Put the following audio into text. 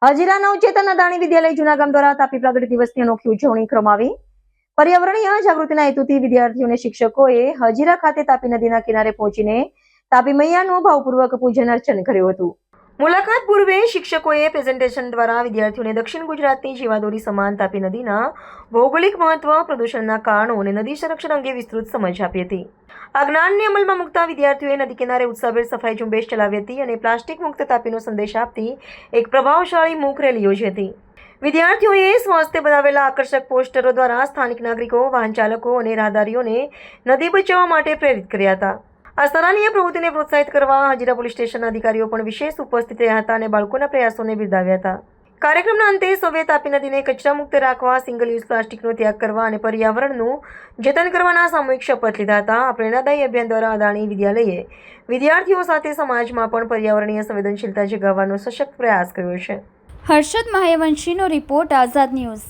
હજીરા નવચેતન અદાણી વિદ્યાલય જૂનાગામ દ્વારા તાપી પ્રાગટ્ય દિવસની અનોખી ઉજવણી કરવામાં આવી. પર્યાવરણીય જાગૃતિના હેતુથી વિદ્યાર્થીઓ અને શિક્ષકોએ હજીરા ખાતે તાપી નદીના કિનારે પહોંચીને તાપી મૈયાનું ભાવપૂર્વક પૂજન અર્ચન કર્યું હતું. મુલાકાત પૂર્વે શિક્ષકોએ પ્રેઝન્ટેશન દ્વારા વિદ્યાર્થીઓને દક્ષિણ ગુજરાતની જીવાદોરી સમાન તાપી નદીના ભૌગોલિક મહત્વ, પ્રદૂષણના કારણો અને નદી સંરક્ષણ અંગે વિસ્તૃત સમજ આપી હતી. આ જ્ઞાનને અમલમાં મૂકતા વિદ્યાર્થીઓએ નદી કિનારે ઉત્સાહભેર સફાઈ ઝુંબેશ ચલાવી હતી અને પ્લાસ્ટિક મુક્ત તાપીનો સંદેશ આપતી એક પ્રભાવશાળી મૂક રેલી યોજી હતી. વિદ્યાર્થીઓએ સ્વાસ્થ્ય બનાવેલા આકર્ષક પોસ્ટરો દ્વારા સ્થાનિક નાગરિકો, વાહન ચાલકો અને રાહદારીઓને નદી બચાવવા માટે પ્રેરિત કર્યા હતા. આ સરાહનીય પ્રવૃત્તિને પ્રોત્સાહિત કરવા હજીરા પોલીસ સ્ટેશનના અધિકારીઓ પણ વિશેષ ઉપસ્થિત રહ્યા હતા અને બાળકોના પ્રયાસોને બિરદાવ્યા હતા. કાર્યક્રમના અંતે સૌએ તાપી નદીને કચરા મુક્ત રાખવા, સિંગલ યુઝ પ્લાસ્ટિકનો ત્યાગ કરવા અને પર્યાવરણનું જતન કરવાના સામૂહિક શપથ લીધા હતા. આ પ્રેરણાદાયી અભિયાન દ્વારા અદાણી વિદ્યાલયે વિદ્યાર્થીઓ સાથે સમાજમાં પણ પર્યાવરણીય સંવેદનશીલતા જગાવવાનો સશક્ત પ્રયાસ કર્યો છે. હર્ષદ મહાયવંશીનો રિપોર્ટ, આઝાદ ન્યૂઝ.